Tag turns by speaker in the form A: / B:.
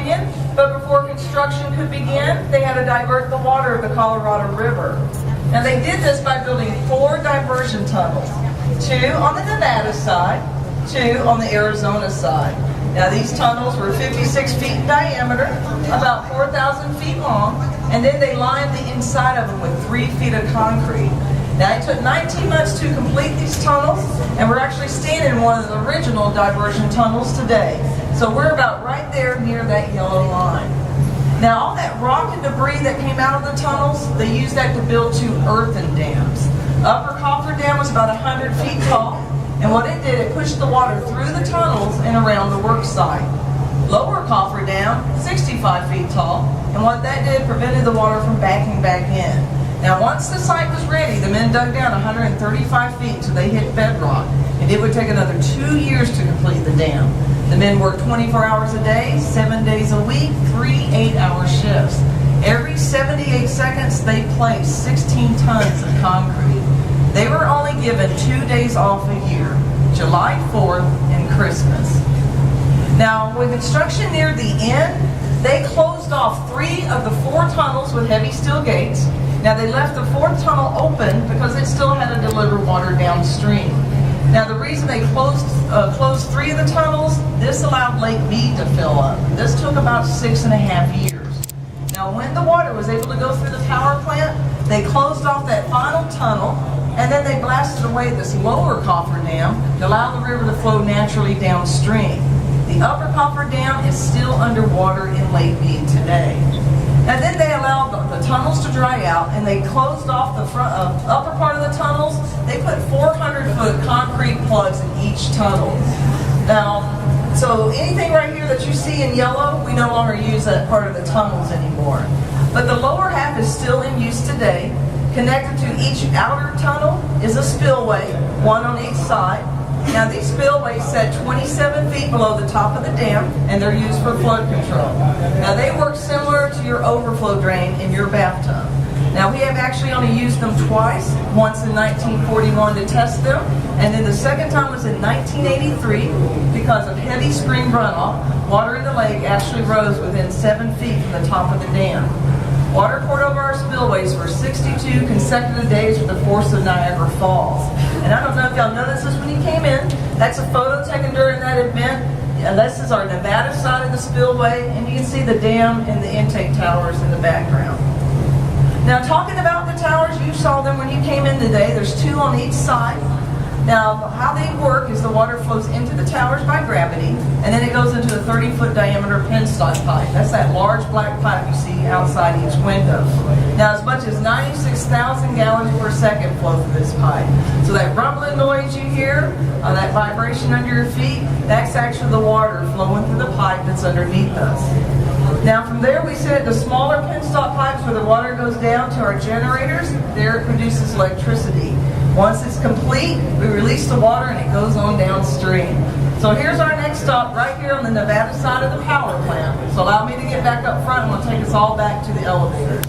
A: canyon, but before construction could begin, they had to divert the water of the Colorado River. Now they did this by building 4 diversion tunnels, 2 on the Nevada side, 2 on the Arizona side. Now these tunnels were 56 feet in diameter, about 4,000 feet long, and then they lined the inside of them with 3 feet of concrete. Now it took 19 months to complete these tunnels, and we're actually standing in one of the original diversion tunnels today. So we're about right there near that yellow line. Now all that rock and debris that came out of the tunnels, they used that to build 2 earthen dams. Upper Coffer Dam was about 100 feet tall, and what it did, it pushed the water through the tunnels and around the work site. Lower Coffer Dam, 65 feet tall, and what that did, prevented the water from backing back in. Now once the site was ready, the men dug down 135 feet until they hit bedrock, and it would take another 2 years to complete the dam. The men worked 24 hours a day, 7 days a week, 3 8-hour shifts. Every 78 seconds, they placed 16 tons of concrete. They were only given 2 days off a year, July 4th and Christmas. Now, with construction near the end, they closed off 3 of the 4 tunnels with heavy steel gates. Now, they left the 4th tunnel open because it still had to deliver water downstream. Now, the reason they closed 3 of the tunnels, this allowed Lake Mead to fill up. This took about 6.5 years. Now, when the water was able to go through the power plant, they closed off that final tunnel, and then they blasted away this lower Coffer Dam to allow the river to flow naturally downstream. The upper Coffer Dam is still underwater in Lake Mead today. And then they allowed the tunnels to dry out, and they closed off the front upper part of the tunnels. They put 400-foot concrete plugs in each tunnel. Now, so anything right here that you see in yellow, we no longer use that part of the tunnels anymore. But the lower half is still in use today. Connected to each outer tunnel is a spillway, 1 on each side. Now these spillways set 27 feet below the top of the dam, and they're used for flood control. Now they work similar to your overflow drain in your bathtub. Now we have actually only used them twice, once in 1941 to test them, and then the second time was in 1983 because of heavy spring runoff. Water in the lake actually rose within 7 feet from the top of the dam. Water poured over our spillways for 62 consecutive days with the force of Niagara Falls. And I don't know if y'all noticed this when you came in. That's a photo taken during that event. And this is our Nevada side of the spillway, and you can see the dam and the intake towers in the background. Now, talking about the towers, you saw them when you came in today. There's 2 on each side. Now, how they work is the water flows into the towers by gravity, and then it goes into a 30-foot diameter penstock pipe. That's that large black pipe you see outside each window. Now, as much as 96,000 gallons per second flow through this pipe. So that rumbling noise you hear, that vibration under your feet, that's actually the water flowing through the pipe that's underneath us. Now from there we set the smaller penstock pipes where the water goes down to our generators. There it produces electricity. Once it's complete, we release the water and it goes on downstream. So here's our next stop right here on the Nevada side of the power plant. So allow me to get back up front and we'll take us all back to the elevator.